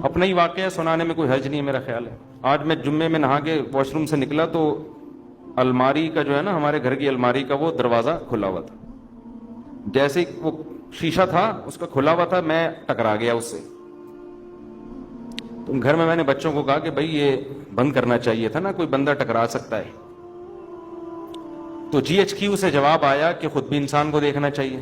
اپنا ہی واقعہ سنانے میں کوئی حرج نہیں ہے میرا خیال ہے. آج میں جمعے میں نہا کے واش روم سے نکلا تو الماری کا جو ہے نا, ہمارے گھر کی الماری کا وہ دروازہ کھلا ہوا تھا. جیسے وہ شیشہ تھا اس کا کھلا ہوا تھا, میں ٹکرا گیا اس سے. تو گھر میں نے بچوں کو کہا کہ بھائی یہ بند کرنا چاہیے تھا نا, کوئی بندہ ٹکرا سکتا ہے. تو جی ایچ کیو سے جواب آیا کہ خود بھی انسان کو دیکھنا چاہیے.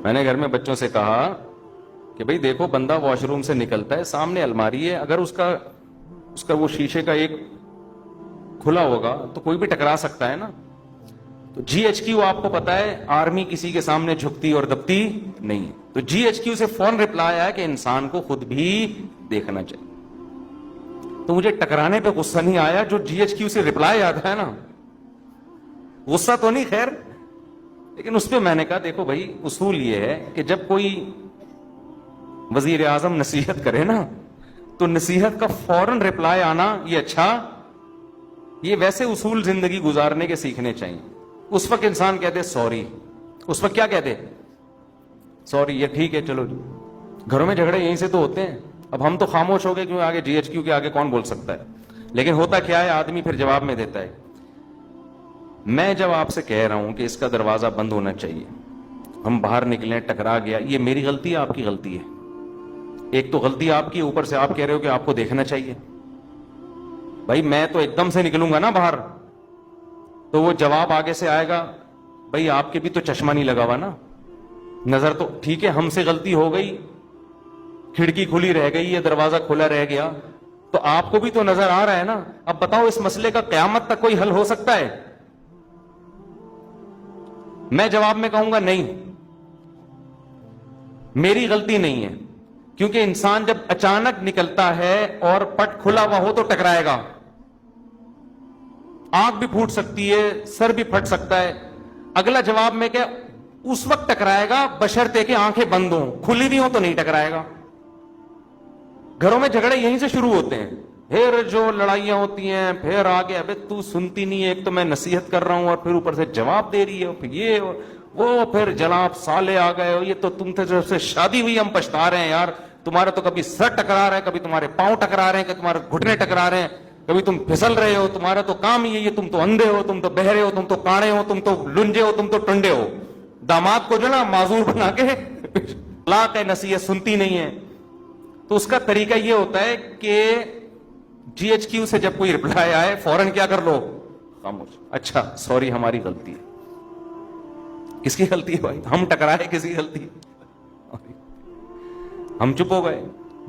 میں نے گھر میں بچوں سے کہا کہ بھئی دیکھو, بندہ واش روم سے نکلتا ہے, سامنے الماری ہے, اگر اس کا وہ شیشے کا ایک کھلا ہوگا تو کوئی بھی ٹکرا سکتا ہے نا. تو جی ایچ کیو آپ کو پتا ہے آرمی کسی کے سامنے جھکتی اور دبتی نہیں ہے. تو جی ایچ کیو سے فون رپلائی آیا کہ انسان کو خود بھی دیکھنا چاہیے. تو مجھے ٹکرانے پہ غصہ نہیں آیا, جو جی ایچ کیو سے رپلائی آتا ہے نا, غصہ تو نہیں خیر, لیکن اس پہ میں نے کہا دیکھو بھائی اصول یہ ہے کہ جب کوئی وزیر اعظم نصیحت کرے نا تو نصیحت کا فوراً رپلائی آنا یہ اچھا, یہ ویسے اصول زندگی گزارنے کے سیکھنے چاہیے. اس وقت انسان کہتے سوری, اس وقت کیا کہتے سوری, یہ ٹھیک ہے چلو. گھروں میں جھگڑے یہیں سے تو ہوتے ہیں. اب ہم تو خاموش ہو گئے کیوں, آگے جی ایچ کیو کے آگے کون بول سکتا ہے. لیکن ہوتا کیا ہے, آدمی پھر جواب میں دیتا ہے. میں جب آپ سے کہہ رہا ہوں کہ اس کا دروازہ بند ہونا چاہیے, ہم باہر نکلیں ٹکرا گیا, یہ میری غلطی ہے آپ کی غلطی ہے؟ ایک تو غلطی آپ کی, اوپر سے آپ کہہ رہے ہو کہ آپ کو دیکھنا چاہیے. بھائی میں تو ایک دم سے نکلوں گا نا باہر, تو وہ جواب آگے سے آئے گا بھائی آپ کے بھی تو چشمہ نہیں لگا ہوا نا, نظر تو ٹھیک ہے, ہم سے غلطی ہو گئی, کھڑکی کھلی رہ گئی, یہ دروازہ کھلا رہ گیا, تو آپ کو بھی تو نظر آ رہا ہے نا. اب بتاؤ اس مسئلے کا قیامت تک کوئی حل ہو سکتا ہے؟ میں جواب میں کہوں گا نہیں, میری غلطی نہیں ہے, کیونکہ انسان جب اچانک نکلتا ہے اور پٹ کھلا ہوا ہو تو ٹکرائے گا. آنکھ بھی پھوٹ سکتی ہے, سر بھی پھٹ سکتا ہے. اگلا جواب میں کہ اس وقت ٹکرائے گا بشرطے کہ آنکھیں بند ہوں, کھلی بھی ہوں تو نہیں ٹکرائے گا. گھروں میں جھگڑے یہیں سے شروع ہوتے ہیں, پھر جو لڑائیاں ہوتی ہیں پھر آگے ابے تو سنتی نہیں ہے, ایک تو میں نصیحت کر رہا ہوں اور پھر اوپر سے جواب دے رہی ہے, پھر یہ وہ, پھر جناب سالے آ گئے, یہ تو تم جب سے شادی ہوئی ہم پچھتا رہے ہیں یار, تمہارا تو کبھی سر ٹکرا رہا ہے, کبھی تمہارے پاؤں ٹکرا رہے ہیں, کبھی تمہارے گھٹنے ٹکرا رہے ہیں, کبھی تم پھسل رہے ہو, تمہارا تو کام ہی ہے یہ, تم تو اندھے ہو, تم تو بہرے ہو, تم تو کاڑے ہو, تم تو لنجے ہو, تم تو ٹنڈے ہو. داماد کو جو نا معذور بنا کے لاکھ نصیحت سنتی نہیں ہے. تو اس کا طریقہ یہ ہوتا ہے کہ جی ایچ کیو سے جب کوئی رپلائی آئے فوراً کیا کر لو, خاموش. اچھا سوری ہماری غلطی ہے. کس کی غلطی ہے بھائی؟ ہم ٹکرائے, کسی کی غلطی ہے؟ ہم چپ ہو گئے.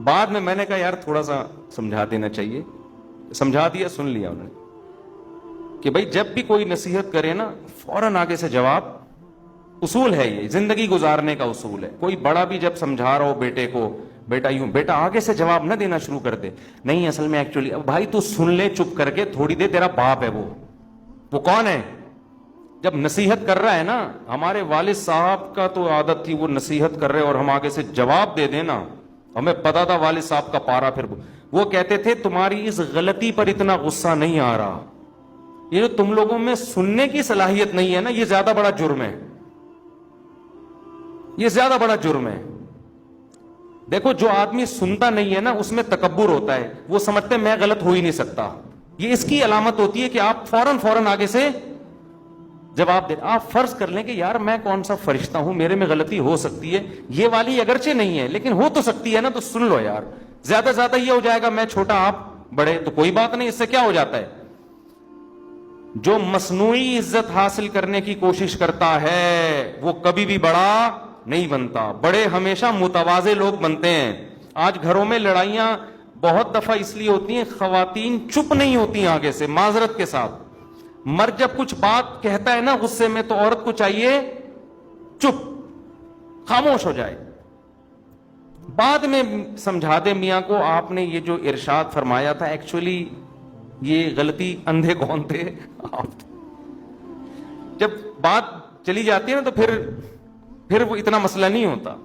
بعد میں نے کہا یار تھوڑا سا سمجھا دینا چاہیے, سمجھا دیا, سن لیا انہوں نے کہ بھائی جب بھی کوئی نصیحت کرے نا فوراً آگے سے جواب. اصول ہے یہ, زندگی گزارنے کا اصول ہے. کوئی بڑا بھی جب سمجھا رہا ہو بیٹے کو, بیٹا یوں, بیٹا آگے سے جواب نہ دینا شروع کر دے, نہیں اصل میں ایکچولی, بھائی تو سن لے چپ کر کے تھوڑی دیر, تیرا باپ ہے وہ کون ہے؟ جب نصیحت کر رہا ہے نا, ہمارے والد صاحب کا تو عادت تھی وہ نصیحت کر رہے اور ہم آگے سے جواب دے دینا, ہمیں پتا تھا والد صاحب کا پارا. پھر وہ کہتے تھے تمہاری اس غلطی پر اتنا غصہ نہیں آ رہا, یہ جو تم لوگوں میں سننے کی صلاحیت نہیں ہے نا, یہ زیادہ بڑا جرم ہے, یہ زیادہ بڑا جرم ہے. دیکھو جو آدمی سنتا نہیں ہے نا اس میں تکبر ہوتا ہے, وہ سمجھتے میں غلط ہو ہی نہیں سکتا. یہ اس کی علامت ہوتی ہے کہ آپ فوراً آگے سے جواب دیں. آپ فرض کر لیں کہ یار میں کون سا فرشتہ ہوں, میرے میں غلطی ہو سکتی ہے, یہ والی اگرچہ نہیں ہے لیکن ہو تو سکتی ہے نا, تو سن لو یار. زیادہ زیادہ یہ ہو جائے گا میں چھوٹا آپ بڑے, تو کوئی بات نہیں, اس سے کیا ہو جاتا ہے. جو مصنوعی عزت حاصل کرنے کی کوشش کرتا ہے وہ کبھی بھی بڑا نہیں بنتا. بڑے ہمیشہ متواضع لوگ بنتے ہیں. آج گھروں میں لڑائیاں بہت دفعہ اس لیے ہوتی ہیں, خواتین چپ نہیں ہوتی آگے سے, معذرت کے ساتھ. مرد جب کچھ بات کہتا ہے نا غصے میں, تو عورت کو چاہیے چپ, خاموش ہو جائے. بعد میں سمجھا دے میاں کو آپ نے یہ جو ارشاد فرمایا تھا ایکچولی یہ غلطی اندھے کون تھے آپ. جب بات چلی جاتی ہے نا تو پھر وہ اتنا مسئلہ نہیں ہوتا.